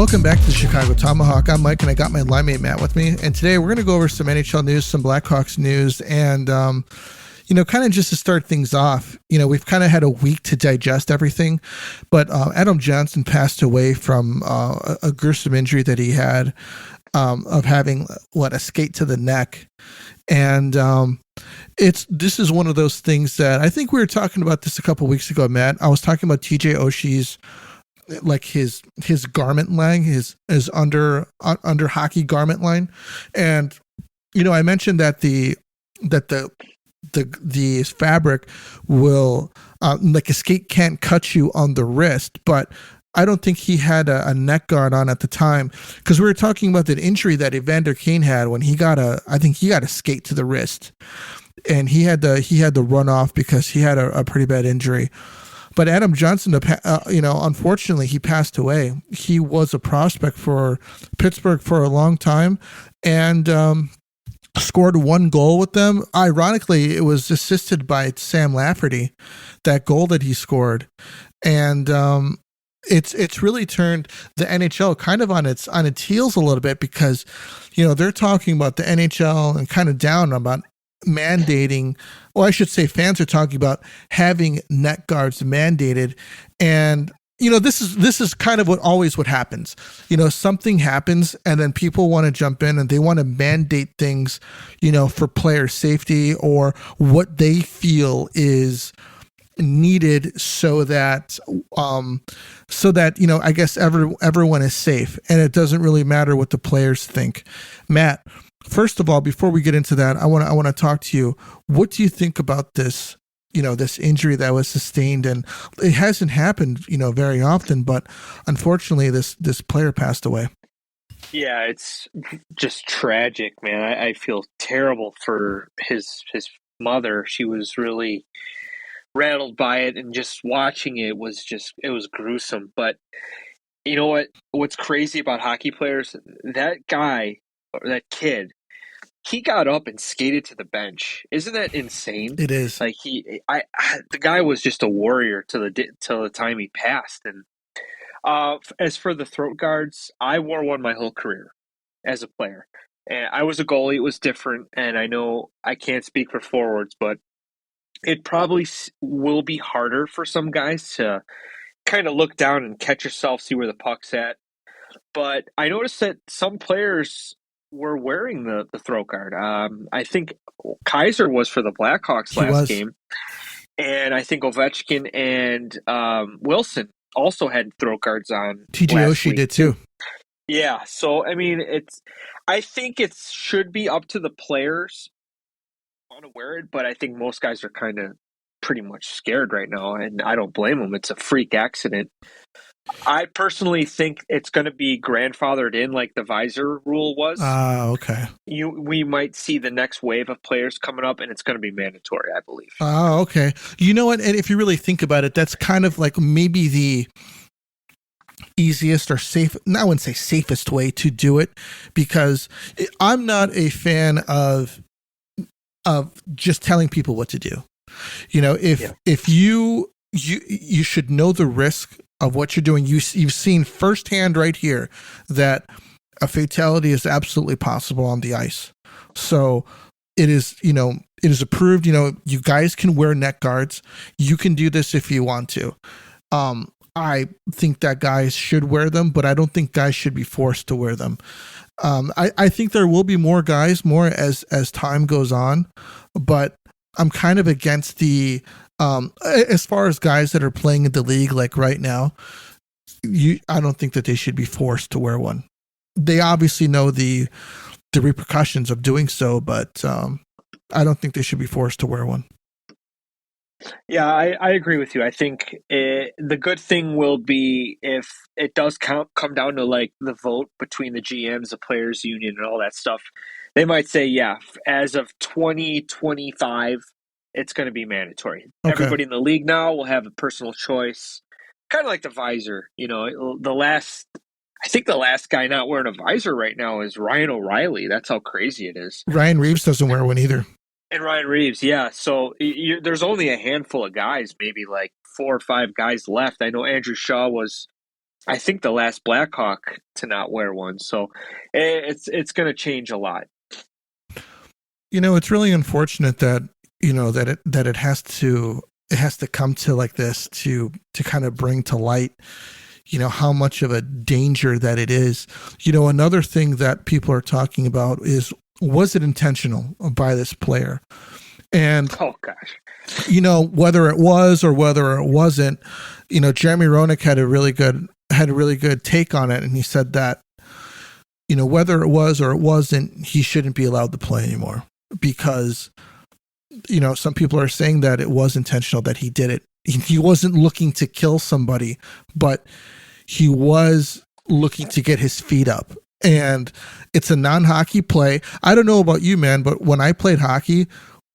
Welcome back to the Chicago Tomahawk. I'm Mike, and I got my line mate Matt with me. And today we're going to go over some NHL news, some Blackhawks news, and kind of just to start things off. We've kind of had a week to digest everything, but Adam Johnson passed away from a gruesome injury that he had of having a skate to the neck, and this is one of those things that I think we were talking about this a couple weeks ago, Matt. I was talking about TJ Oshie's. Like his garment line, his under hockey garment line, and I mentioned that the fabric will like a skate can't cut you on the wrist, but I don't think he had a neck guard on at the time, because we were talking about that injury that Evander Kane had when he got a skate to the wrist, and he had to run off because he had a pretty bad injury. But Adam Johnson, unfortunately, he passed away. He was a prospect for Pittsburgh for a long time, and scored one goal with them. Ironically, it was assisted by Sam Lafferty, that goal that he scored, and it's really turned the NHL kind of on its heels a little bit, because they're talking about the NHL and kind of down about mandating, or I should say fans are talking about having neck guards mandated. And this is kind of what happens. Something happens and then people want to jump in and they want to mandate things, for player safety or what they feel is needed so that I guess everyone is safe, and it doesn't really matter what the players think. Matt, first of all, before we get into that, I want to talk to you. What do you think about this, this injury that was sustained? And it hasn't happened, very often, but unfortunately this player passed away. Yeah, it's just tragic, man. I feel terrible for his mother. She was really rattled by it, and just watching it was gruesome. But you know what's crazy about hockey players? That guy, or that kid, he got up and skated to the bench. Isn't that insane? It is. Like the guy was just a warrior till the time he passed. And as for the throat guards, I wore one my whole career as a player, and I was a goalie. It was different, and I know I can't speak for forwards, but it probably will be harder for some guys to kind of look down and catch yourself, see where the puck's at. But I noticed that some players were wearing the throat guard. I think Kaiser was for the Blackhawks last game, and I think Ovechkin and Wilson also had throat guards on. TJ Oshie did too. Yeah, so I mean, I think it should be up to the players want to wear it, but I think most guys are kind of pretty much scared right now, and I don't blame them. It's a freak accident. I personally think it's going to be grandfathered in like the visor rule was. Okay. We might see the next wave of players coming up, and it's going to be mandatory, I believe. Okay. You know what? And if you really think about it, that's kind of like maybe the easiest or safe, I wouldn't say safest way to do it, because I'm not a fan of just telling people what to do. If you should know the risk of what you're doing. You've seen firsthand right here that a fatality is absolutely possible on the ice. So it is approved. You guys can wear neck guards. You can do this if you want to. I think that guys should wear them, but I don't think guys should be forced to wear them. I think there will be more guys, more as time goes on, but I'm kind of against the, as far as guys that are playing in the league, like right now, I don't think that they should be forced to wear one. They obviously know the repercussions of doing so, but I don't think they should be forced to wear one. Yeah, I agree with you. I think the good thing will be if it does come down to like the vote between the GMs, the players union, and all that stuff. They might say, yeah, as of 2025, it's going to be mandatory. Okay. Everybody in the league now will have a personal choice, kind of like the visor. I think the last guy not wearing a visor right now is Ryan O'Reilly. That's how crazy it is. Ryan Reeves doesn't wear one either. And Ryan Reeves, yeah. So there's only a handful of guys, maybe like 4 or 5 guys left. I know Andrew Shaw was I think the last Blackhawk to not wear one. So it's going to change a lot. It's really unfortunate that it has to come to like this to kind of bring to light how much of a danger that it is. Another thing that people are talking about is, was it intentional by this player? And Oh gosh. whether it was or whether it wasn't, Jeremy Roenick had a really good take on it, and he said that whether it was or it wasn't, he shouldn't be allowed to play anymore, because some people are saying that it was intentional, that he did it. He wasn't looking to kill somebody, but he was looking to get his feet up. And it's a non-hockey play. I don't know about you, man, but when I played hockey,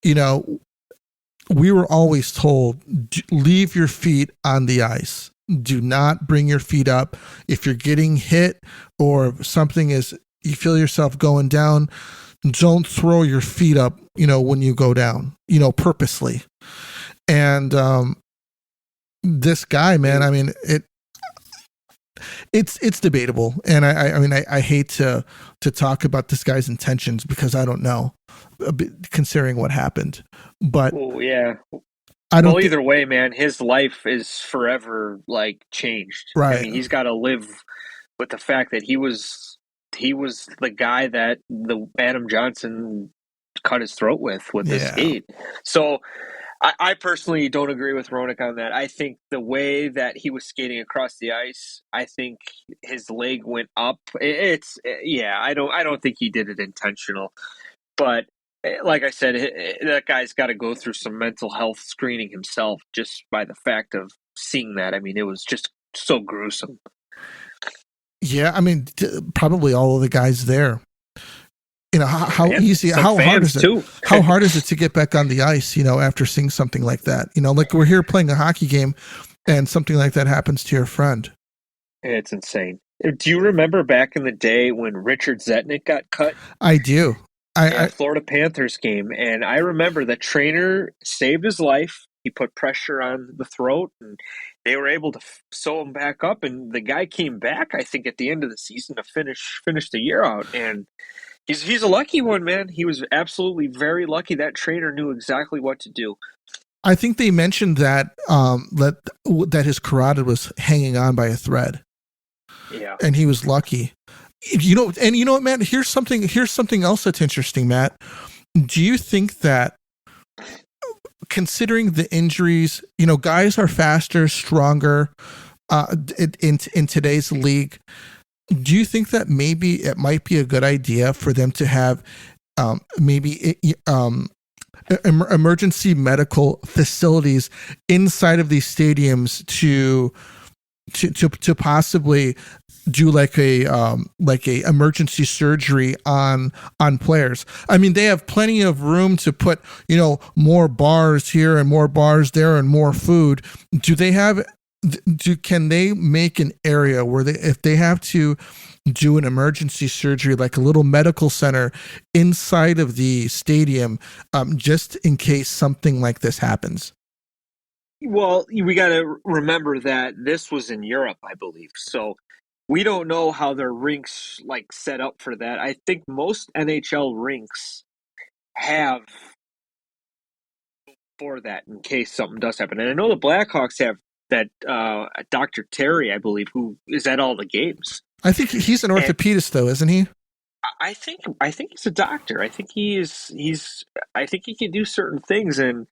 we were always told, leave your feet on the ice. Do not bring your feet up. If you're getting hit or something is, you feel yourself going down, don't throw your feet up, when you go down, purposely. And this guy, man, I mean, it's debatable. And I hate to talk about this guy's intentions, because I don't know, considering what happened. But Oh yeah. I don't Well, either way, man, his life is forever like changed. I right. mean, he's got to live with the fact that he was the guy that the Adam Johnson cut his throat with his Yeah. skate. So I personally don't agree with Roenick on that. I think the way that he was skating across the ice, I think his leg went up. It's yeah, I don't think he did it intentional. But like I said, that guy's got to go through some mental health screening himself just by the fact of seeing that. I mean, it was just so gruesome. Yeah, I mean, probably all of the guys there. How And easy, some how hard fans is it? too. How hard is it to get back on the ice? After seeing something like that. Like we're here playing a hockey game, and something like that happens to your friend. It's insane. Do you remember back in the day when Richard Zetnik got cut I do. in a I Florida Panthers game? And I remember the trainer saved his life. He put pressure on the throat, and they were able to sew him back up. And the guy came back, I think, at the end of the season to finish the year out. And he's a lucky one, man. He was absolutely very lucky. That trainer knew exactly what to do. I think they mentioned that that his carotid was hanging on by a thread, Yeah. and he was lucky. And you know what, Matt? Here's something else that's interesting, Matt. Do you think that, considering the injuries, guys are faster, stronger, in today's league? Do you think that maybe it might be a good idea for them to have maybe emergency medical facilities inside of these stadiums to possibly do like a emergency surgery on players? I mean, they have plenty of room to put more bars here and more bars there and more food. Can they make an area where if they have to do an emergency surgery, like a little medical center inside of the stadium, just in case something like this happens? Well, we got to remember that this was in Europe, I believe. So we don't know how their rinks like set up for that. I think most NHL rinks have for that in case something does happen. And I know the Blackhawks have that Dr. Terry, I believe, who is at all the games. I think he's an And orthopedist, though, isn't he? I think he's a doctor. I think he's I think he can do certain things. And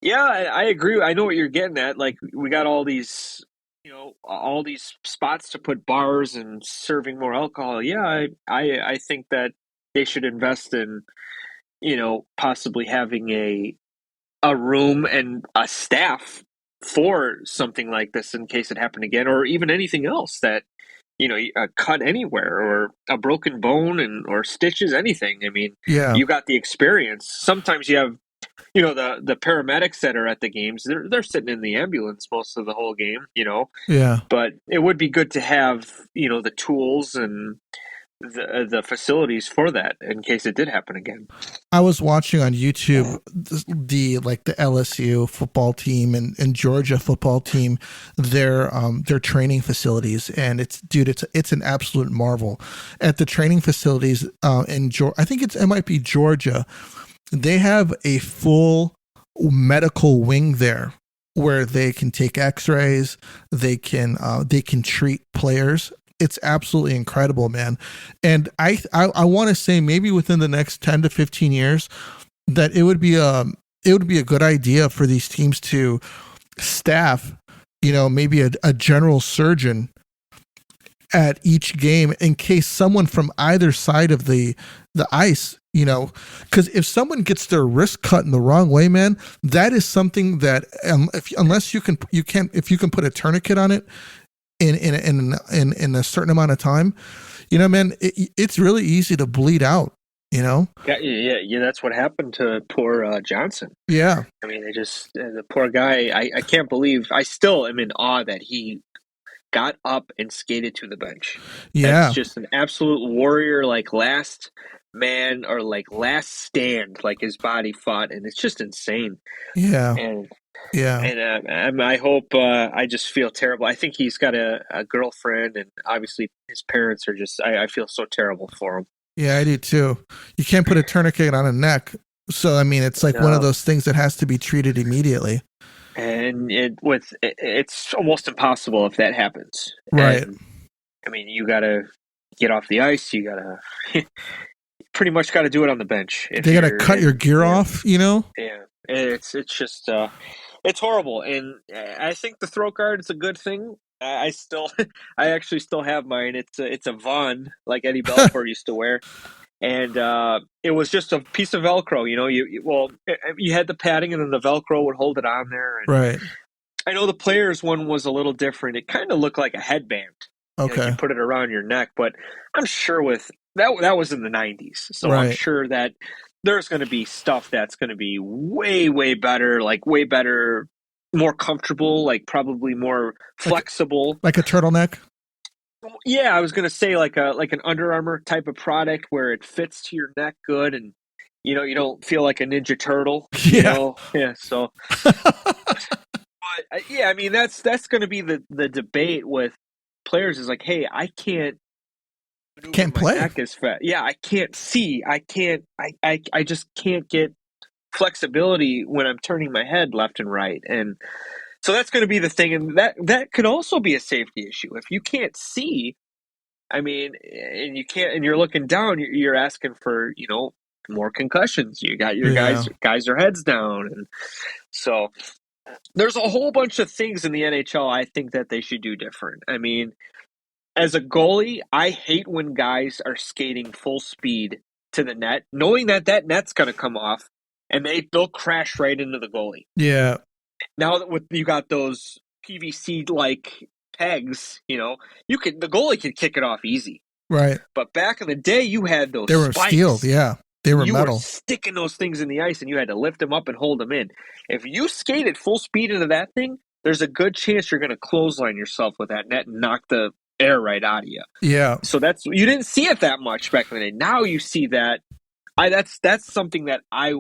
yeah, I agree. I know what you're getting at. Like we got all these spots to put bars and serving more alcohol. Yeah, I think that they should invest in possibly having a room and a staff for something like this in case it happened again, or even anything else that a cut anywhere or a broken bone or stitches, anything. I mean, Yeah, you got the experience. Sometimes you have the paramedics that are at the games. They're sitting in the ambulance most of the whole game. yeah. But it would be good to have the tools and the facilities for that in case it did happen again. I was watching on YouTube the LSU football team and Georgia football team, their training facilities, and it's an absolute marvel. At the training facilities in Georgia, I think it might be Georgia, they have a full medical wing there where they can take X-rays, they can treat players. It's absolutely incredible, man. And I want to say maybe within the next 10 to 15 years that it would be a good idea for these teams to staff, maybe a general surgeon at each game in case someone from either side of the ice, because if someone gets their wrist cut in the wrong way, man, that is something that if you can put a tourniquet on it in a certain amount of time, man, it's really easy to bleed out. Yeah. That's what happened to poor Johnson. Yeah. I mean, the poor guy. I can't believe. I still am in awe that he got up and skated to the bench. Yeah. That's just an absolute warrior, like last man or like last stand, like his body fought, and it's just insane. Yeah. And I hope. I just feel terrible. I think he's got a girlfriend, and obviously his parents are just. I feel so terrible for him. Yeah, I do too. You can't put a tourniquet on a neck, so I mean, it's like one of those things that has to be treated immediately. And it's almost impossible if that happens. Right. And, I mean, you got to get off the ice. You got to pretty much got to do it on the bench. They got to cut your gear off, Yeah, it's just it's horrible. And I think the throat guard is a good thing. I actually still have mine. It's a Vaughn like Eddie Belfour used to wear. And it was just a piece of Velcro, you had the padding and then the Velcro would hold it on there. And right. I know the players' one was a little different. It kind of looked like a headband. Okay. You put it around your neck, but I'm sure with that was in the 90s. So right. I'm sure that there's going to be stuff that's going to be way, way better, more comfortable, like probably more flexible. Like a turtleneck? Yeah, I was gonna say like an Under Armour type of product where it fits to your neck good, and you don't feel like a Ninja Turtle. Yeah. So, but yeah, I mean that's gonna be the debate with players is like, hey, I can't play. My neck is fat. Yeah, I can't see. I can't. I just can't get flexibility when I'm turning my head left and right, and. So that's going to be the thing, and that could also be a safety issue. If you can't see, I mean, and you're looking down, you're asking for more concussions. You got your guys their heads down, and so there's a whole bunch of things in the NHL I think that they should do different. I mean, as a goalie, I hate when guys are skating full speed to the net, knowing that net's going to come off, and they'll crash right into the goalie. Yeah. Now that you got those PVC like pegs, the goalie could kick it off easy. Right. But back in the day, you had those. They were spikes. steel. Yeah, they were metal. You were sticking those things in the ice, and you had to lift them up and hold them in. If you skated full speed into that thing, there's a good chance you're going to clothesline yourself with that net and knock the air right out of you. Yeah. So you didn't see it that much back in the day. Now you see that. That's something that I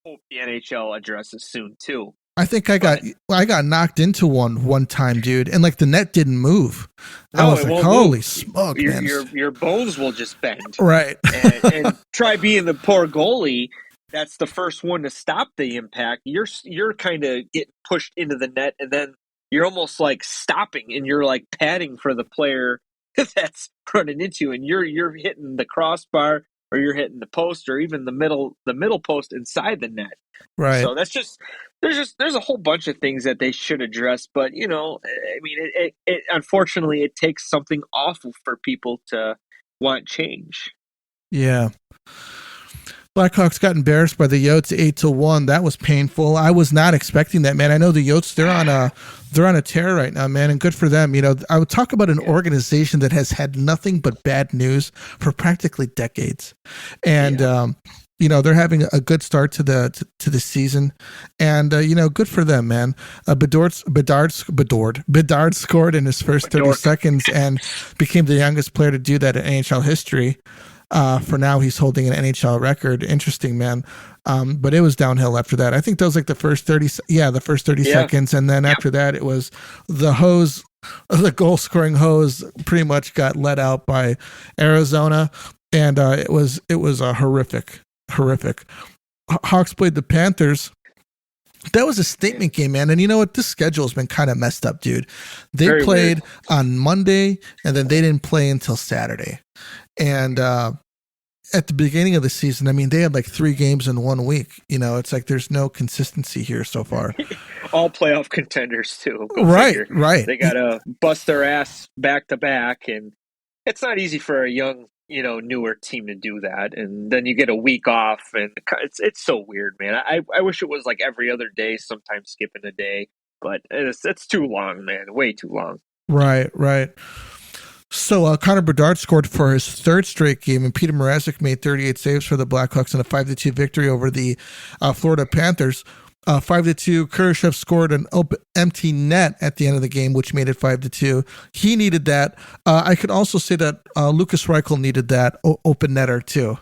hope the NHL addresses soon too. I think I got knocked into one time, dude, and like the net didn't move. I was like, holy smoke, man. Your bones will just bend. Right. and try being the poor goalie. That's the first one to stop the impact. You're kind of getting pushed into the net, and then you're almost like stopping, and you're like padding for the player that's running into you, and you're hitting the crossbar, or you're hitting the post, or even the middle post inside the net. Right. So that's there's a whole bunch of things that they should address, but I mean, it unfortunately it takes something awful for people to want change. Yeah. Blackhawks got embarrassed by the Yotes 8-1. That was painful. I was not expecting that, man. I know the Yotes, they're on a tear right now, man, and good for them. I would talk about an organization that has had nothing but bad news for practically decades. And They're having a good start to the season, and good for them, man. Bedard scored in his first 30 Dork. seconds and became the youngest player to do that in NHL history. For now, he's holding an NHL record. Interesting, man. But it was downhill after that. I think that was like the first 30, the first 30 Yeah. seconds, and then after that, it was the hose. The goal scoring hose pretty much got let out by Arizona, and it was a horrific. Hawks played the Panthers. That was a statement game, man. And you know what? This schedule has been kind of messed up, dude. They Very played weird. on Monday, and then they didn't play until Saturday. And at the beginning of the season, I mean, they had like 3 games in 1 week. It's like there's no consistency here so far. All playoff contenders too. Go Right, figure. right. They gotta bust their ass back to back, and it's not easy for a young, newer team to do that. And then you get a week off, and it's so weird, man. I wish it was like every other day, sometimes skipping a day, but it's too long, man. Way too long. Right, right. So Connor Bedard scored for his 3rd straight game, and Peter Mrazek made 38 saves for the Blackhawks in a 5-2 victory over the Florida Panthers. 5-2. Kurashev scored an empty net at the end of the game, which made it 5-2. He needed that. I could also say that Lucas Reichel needed that open netter too,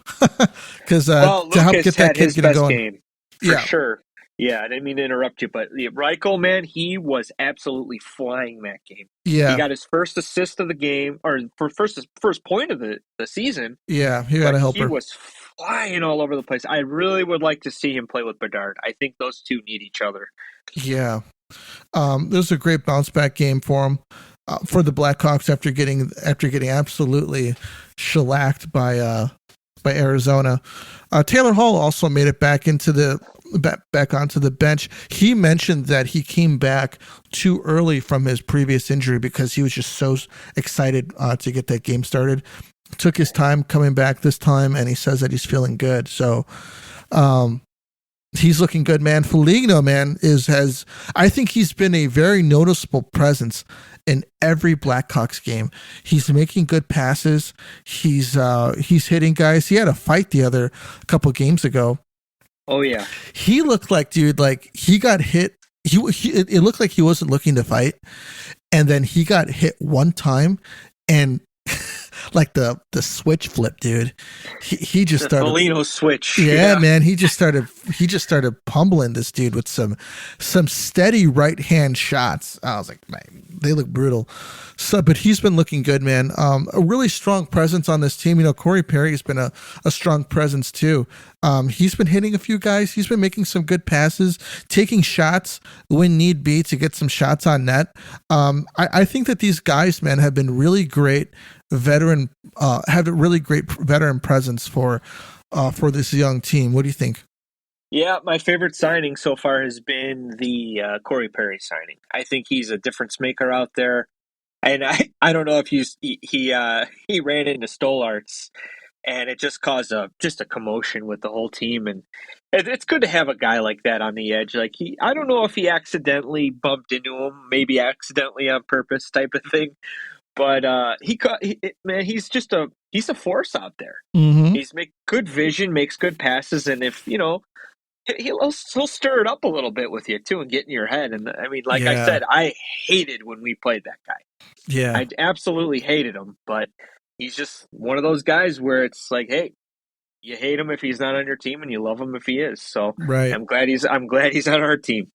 because to help Lucas get that had kid his getting best going. game for sure. Yeah, I didn't mean to interrupt you, but Reichel, man, he was absolutely flying that game. He Yeah, got his first assist of the game, or for first point of the season, yeah, he got but a he helper. was flying all over the place. I really would like to see him play with Bedard. I think those two need each other. Yeah, this was a great bounce back game for him. For the Blackhawks after getting absolutely shellacked by Arizona. Taylor Hall also made it back onto the bench. He mentioned that he came back too early from his previous injury because he was just so excited to get that game started. Took his time coming back this time, and he says that he's feeling good. So, he's looking good, man. Foligno, man, I think he's been a very noticeable presence in every Blackhawks game. He's making good passes. He's hitting guys. He had a fight the couple games ago. Oh yeah, He looked like, dude, like he got hit. It looked like he wasn't looking to fight, and then he got hit one time, and like the switch flip, dude. He just started Foligno switch. Yeah, man. He just started pummeling this dude with some steady right hand shots. I was like, man, they look brutal. So, but he's been looking good, man. A really strong presence on this team. Corey Perry has been a strong presence too. He's been hitting a few guys. He's been making some good passes, taking shots when need be to get some shots on net. I think that these guys, man, have been really great veteran, have a really great veteran presence for this young team. What do you think? Yeah, my favorite signing so far has been the Corey Perry signing. I think he's a difference maker out there, and I don't know if he ran into Stolarts, and it just caused a commotion with the whole team, and it's good to have a guy like that on the edge. Like I don't know if he accidentally bumped into him, maybe accidentally on purpose, type of thing. But man, he's a force out there. Mm-hmm. He's make good vision, makes good passes, and if he'll stir it up a little bit with you too and get in your head. And I mean, like I Yeah. said, I hated when we played that guy. Yeah. I absolutely hated him, but he's just one of those guys where it's like, hey, you hate him if he's not on your team, and you love him if he is. So Right. I'm glad he's on our team.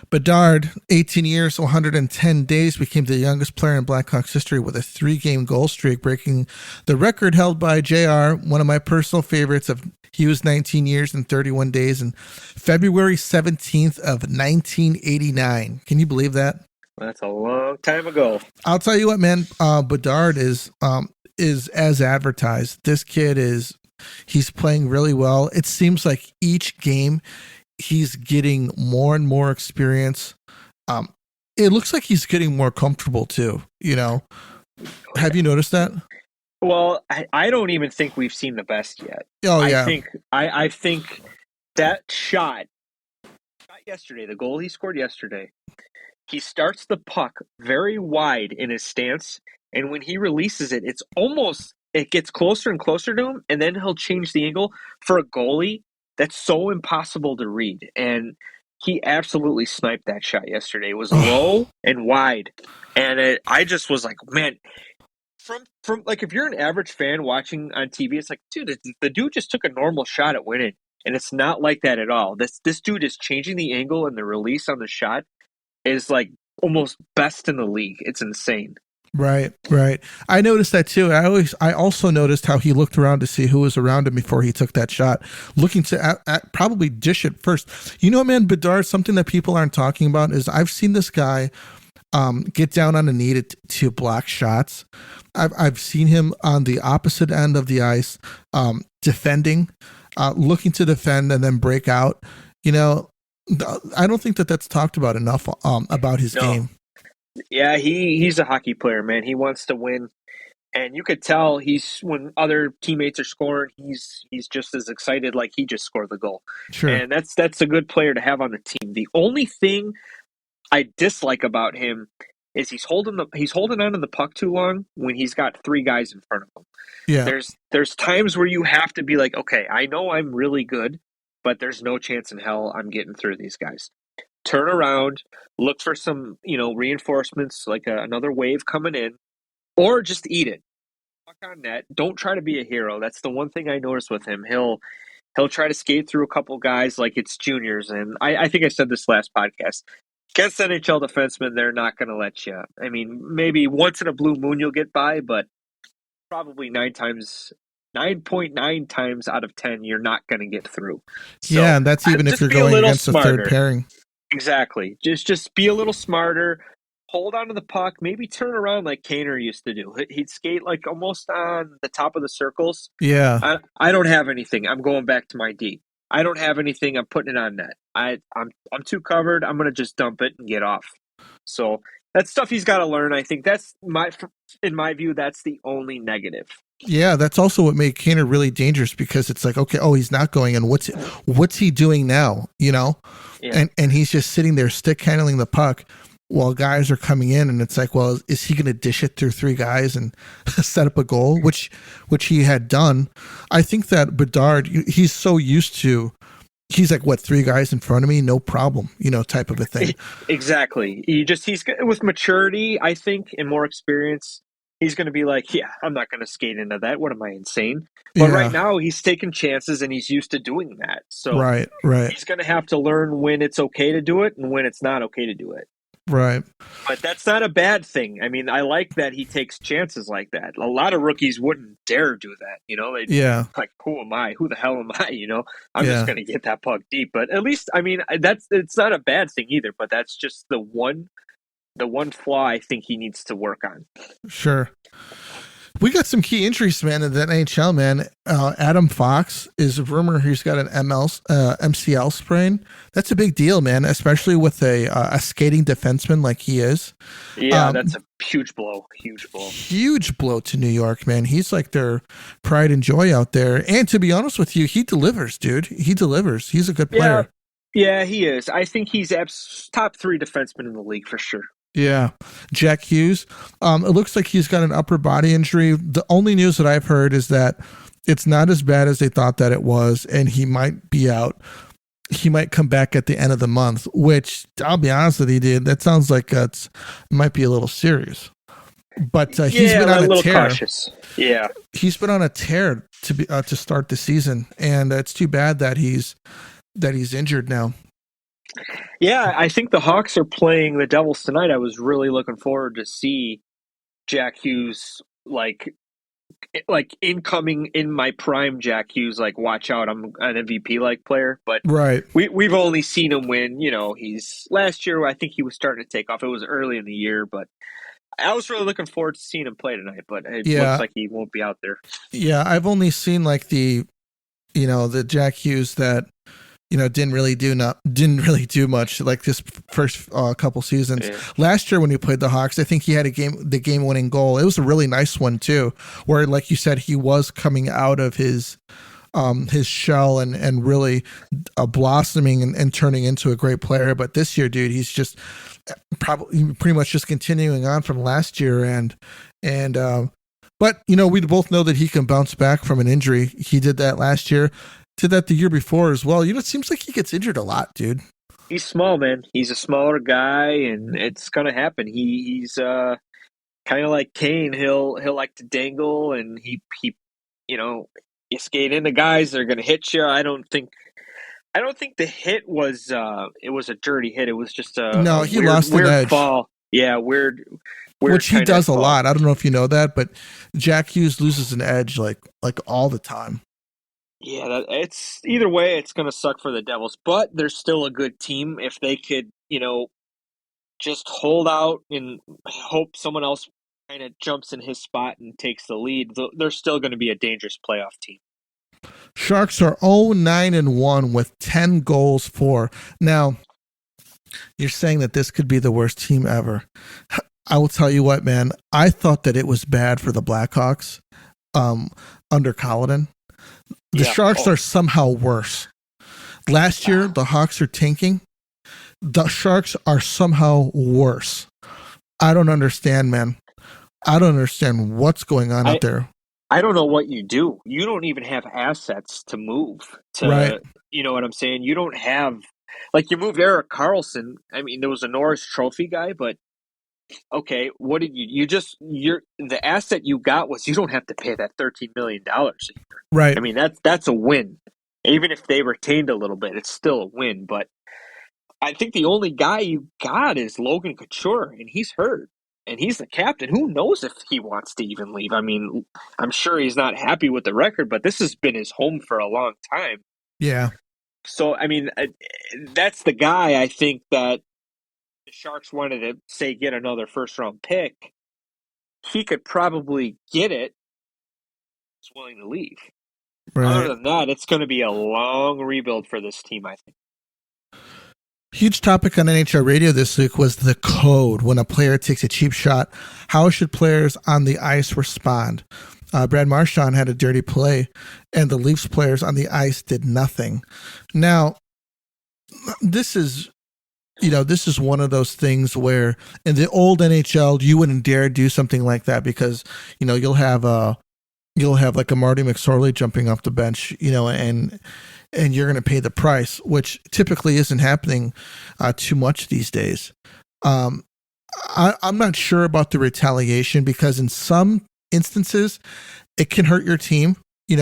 Bedard, 18 years, 110 days, became the youngest player in Blackhawks history with a 3-game goal streak, breaking the record held by JR, one of my personal favorites. He was 19 years and 31 days, and February 17th of 1989. Can you believe that? That's a long time ago. I'll tell you what, man. Bedard is as advertised. This kid he's playing really well. It seems like each game he's getting more and more experience. It looks like he's getting more comfortable too. Have you noticed that? Well, I don't even think we've seen the best yet. Oh yeah. I think that shot yesterday, the goal he scored yesterday, he starts the puck very wide in his stance, and when he releases it, it's almost it gets closer and closer to him, and then he'll change the angle for a goalie. That's so impossible to read, and he absolutely sniped that shot yesterday. It was Oh, low and wide, and I just was like, man, from like if you're an average fan watching on TV, it's like, dude, the dude just took a normal shot at winning, and it's not like that at all. This dude is changing the angle and the release on the shot is like almost best in the league. It's insane. right, right. I noticed that too. I also noticed how he looked around to see who was around him before he took that shot, looking to probably dish it first. You know, man, Bedard, something that people aren't talking about is I've seen this guy get down on a knee to block shots. I've seen him on the opposite end of the ice, defending, looking to defend and then break out. You know, I don't think that that's talked about enough about his No, game. yeah, he's a hockey player, man. He wants to win, and you could tell he's when other teammates are scoring, he's just as excited like he just scored the goal, Sure. and that's a good player to have on the team. The only thing I dislike about him is he's holding on to the puck too long when he's got three guys in front of him. Yeah. There's times where you have to be like, okay, I know I'm really good, but there's no chance in hell I'm getting through these guys. Turn around, look for some, reinforcements like another wave coming in, or just eat it. Fuck on net. Don't try to be a hero. That's the one thing I noticed with him. He'll try to skate through a couple guys like it's juniors, and I think I said this last podcast. Against NHL defensemen, they're not going to let you. I mean, maybe once in a blue moon you'll get by, but probably 9.9 times out of 10, you're not going to get through. Yeah, So and that's even if just you're be a going little against a third smarter. pairing. Exactly. Just be a little smarter. Hold on to the puck. Maybe turn around like Kaner used to do. He'd skate like almost on the top of the circles. Yeah. I don't have anything. I'm going back to my D. I don't have anything. I'm putting it on net. I'm too covered. I'm gonna just dump it and get off. So that's stuff he's got to learn. I think in my view, that's the only negative. Yeah, that's also what made Kaner really dangerous because it's like, okay, oh, he's not going, and what's he doing now? You know, Yeah. and he's just sitting there stick handling the puck while guys are coming in, and it's like, well, is he going to dish it through three guys and set up a goal, which he had done? I think that Bedard, he's so used to. He's like, what, three guys in front of me, no problem, you know, type of a thing. Exactly. He's with maturity, I think, and more experience. He's going to be like, yeah, I'm not going to skate into that. What am I, insane? But right Yeah, now, he's taking chances and he's used to doing that. So right, right, he's going to have to learn when it's okay to do it and when it's not okay to do it. right. But that's not a bad thing. I mean, I like that he takes chances like that. A lot of rookies wouldn't dare do that. They'd Yeah, like, who am I? Who the hell am I? I'm just yeah. going to get that puck deep. But at least, I mean, it's not a bad thing either. But that's just the one flaw I think he needs to work on. Sure. We got some key injuries, man, in the NHL, man. Adam Fox is a rumor he's got an MCL sprain. That's a big deal, man, especially with a skating defenseman like he is. Yeah, that's a huge blow. Huge blow. Huge blow to New York, man. He's like their pride and joy out there. And to be honest with you, he delivers, dude. He delivers. He's a good player. Yeah, he is. I think he's top 3 defenseman in the league for sure. Yeah. Jack Hughes. It looks like he's got an upper body injury. The only news that I've heard is that it's not as bad as they thought that it was, and he might be out. He might come back at the end of the month, which I'll be honest with you, dude, that sounds like it might be a little serious. But he's been on a little tear. Cautious. Yeah. He's been on a tear to start the season, and it's too bad that he's injured now. Yeah, I think the Hawks are playing the Devils tonight. I was really looking forward to see Jack Hughes like incoming in my prime. Jack Hughes, like, watch out, I'm an MVP like player. But Right. we've only seen him when he's last year. I think he was starting to take off. It was early in the year, but I was really looking forward to seeing him play tonight. But it looks like he won't be out there. Yeah, I've only seen like the Jack Hughes that didn't really do much like this first couple seasons. Yeah. Last year when he played the Hawks, I think he had the game winning goal. It was a really nice one too, where like you said, he was coming out of his shell and really blossoming and turning into a great player. But this year, dude, he's just probably pretty much just continuing on from last year and But we both know that he can bounce back from an injury. He did that last year, did that the year before as well. It seems like he gets injured a lot, dude. He's small, man. He's a smaller guy, and it's gonna happen. He's kind of like Kane. He'll like to dangle, and he you know you skate into guys. They're gonna hit you. I don't think the hit was it was a dirty hit. It was just a No, he lost an weird edge, fall. Yeah, weird which he kind of does a fall. lot. I don't know if you know that, but Jack Hughes loses an edge like all the time. Yeah, it's either way, it's going to suck for the Devils, but they're still a good team if they could, just hold out and hope someone else kind of jumps in his spot and takes the lead. They're still going to be a dangerous playoff team. Sharks are 0-9-1 with 10 goals for. Now, you're saying that this could be the worst team ever. I will tell you what, man. I thought that it was bad for the Blackhawks under Colliton. The Yeah. Sharks Oh, are somehow worse. Last year, the Hawks are tanking. The Sharks are somehow worse. I don't understand, man. I don't understand what's going on I out there. I don't know what you do. You don't even have assets to move Right. to, you know what I'm saying? You don't have like you moved Eric Carlson. I mean, there was a Norris Trophy guy, but okay, what did you just you're the asset you got was you don't have to pay that $13 million a year. Right. I mean, that's a win. Even if they retained a little bit, it's still a win. But I think the only guy you got is Logan Couture, and he's hurt. And he's the captain. Who knows if he wants to even leave? I mean, I'm sure he's not happy with the record, but this has been his home for a long time. Yeah. So, I mean, that's the guy I think that the Sharks wanted to say get another first round pick. He could probably get it. He's willing to leave. Other Right. than that, it's going to be a long rebuild for this team, I think. Huge topic on NHL radio this week was the code when a player takes a cheap shot. How should players on the ice respond? Brad Marchand had a dirty play, and the Leafs players on the ice did nothing. Now, this is this is one of those things where in the old NHL you wouldn't dare do something like that because you'll have like a Marty McSorley jumping off the bench, and you're going to pay the price, which typically isn't happening too much these days. I'm not sure about the retaliation because in some instances it can hurt your team,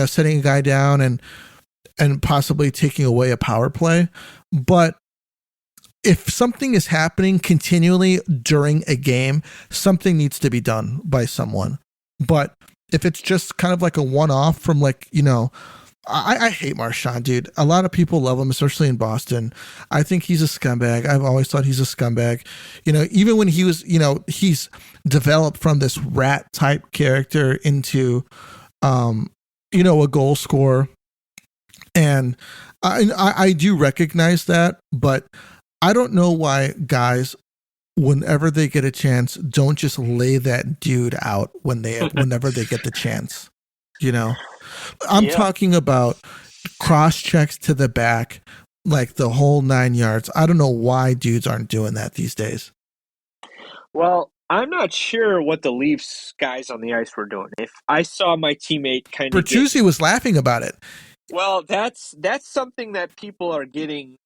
setting a guy down and possibly taking away a power play. But if something is happening continually during a game, something needs to be done by someone. But if it's just kind of like a one-off from I hate Marchand, dude. A lot of people love him, especially in Boston. I think he's a scumbag. I've always thought he's a scumbag. Even when he was, he's developed from this rat type character into, a goal scorer. And I do recognize that, but I don't know why guys, whenever they get a chance, don't just lay that dude out whenever they get the chance. I'm Yeah. talking about cross checks to the back, like the whole 9 yards. I don't know why dudes aren't doing that these days. Well, I'm not sure what the Leafs guys on the ice were doing. If I saw my teammate kind of get Bertuzzi was laughing about it. well, that's something that people are getting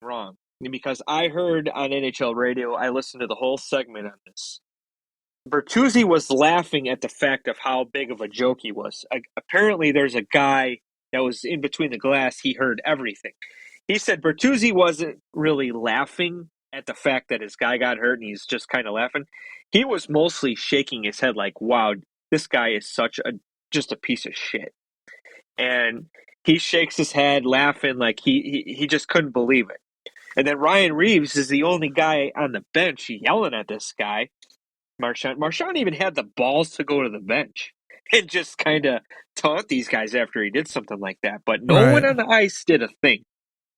wrong. Because I heard on NHL radio, I listened to the whole segment on this. Bertuzzi was laughing at the fact of how big of a joke he was. Apparently, there's a guy that was in between the glass. He heard everything. He said Bertuzzi wasn't really laughing at the fact that his guy got hurt and he's just kind of laughing. He was mostly shaking his head like, wow, this guy is just a piece of shit. And he shakes his head laughing like he just couldn't believe it. And then Ryan Reeves is the only guy on the bench yelling at this guy. Marchand even had the balls to go to the bench and just kind of taunt these guys after he did something like that. But no one Right. on the ice did a thing.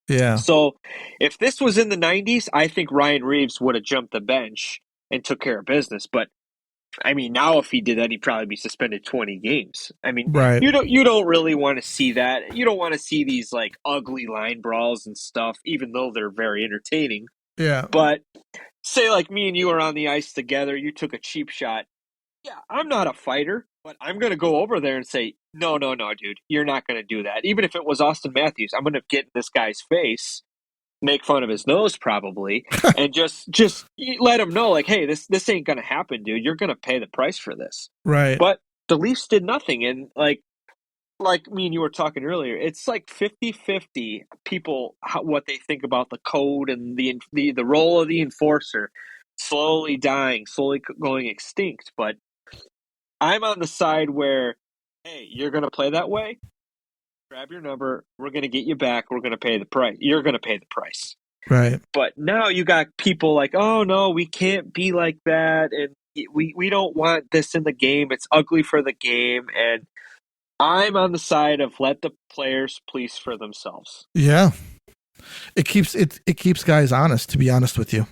Yeah. So if this was in the 90s, I think Ryan Reeves would have jumped the bench and took care of business. But I mean, now if he did that, he'd probably be suspended 20 games. I mean, Right. you don't really want to see that. You don't want to see these like ugly line brawls and stuff, even though they're very entertaining. Yeah. But say like me and you are on the ice together, you took a cheap shot. Yeah, I'm not a fighter, but I'm going to go over there and say, no, no, no, dude, you're not going to do that. Even if it was Austin Matthews, I'm going to get in this guy's face, make fun of his nose probably, and just let him know, like, hey, this ain't going to happen, dude. You're going to pay the price for this. Right. But the Leafs did nothing. And like me and you were talking earlier, it's like 50-50 people, what they think about the code and the role of the enforcer slowly dying, slowly going extinct. But I'm on the side where, hey, you're going to play that way? Grab your number. We're going to get you back. We're going to pay the price. You're going to pay the price. Right. But now you got people like, oh, no, we can't be like that. And we don't want this in the game. It's ugly for the game. And I'm on the side of let the players police for themselves. Yeah. It keeps guys honest, to be honest with you.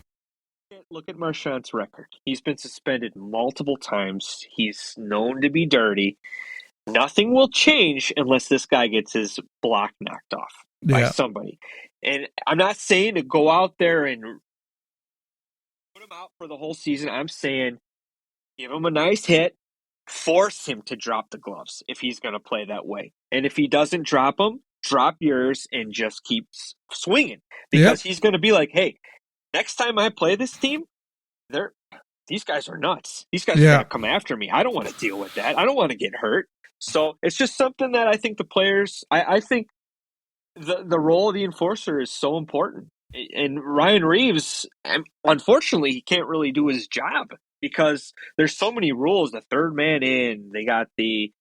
Look at Marchand's record. He's been suspended multiple times. He's known to be dirty. Nothing will change unless this guy gets his block knocked off by somebody. And I'm not saying to go out there and put him out for the whole season. I'm saying give him a nice hit, force him to drop the gloves if he's going to play that way. And if he doesn't drop them, drop yours and just keep swinging. Because he's going to be like, hey, next time I play this team, these guys are nuts. These guys are going to come after me. I don't want to deal with that. I don't want to get hurt. So it's just something that I think the players, I think the role of the enforcer is so important. And Ryan Reeves, unfortunately, he can't really do his job because there's so many rules. The third man in, they got the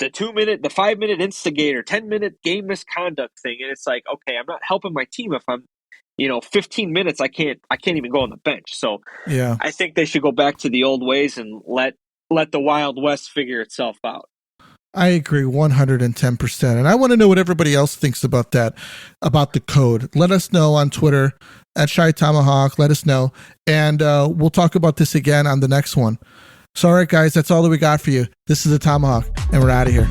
2-minute, the 5-minute instigator, 10-minute game misconduct thing. And it's like, okay, I'm not helping my team if I'm, 15 minutes, I can't even go on the bench. So yeah, I think they should go back to the old ways and let the Wild West figure itself out. I agree 110%. And I want to know what everybody else thinks about that, about the code. Let us know on Twitter at Shy Tomahawk. Let us know. And we'll talk about this again on the next one. So, all right, guys, that's all that we got for you. This is the Tomahawk, and we're out of here.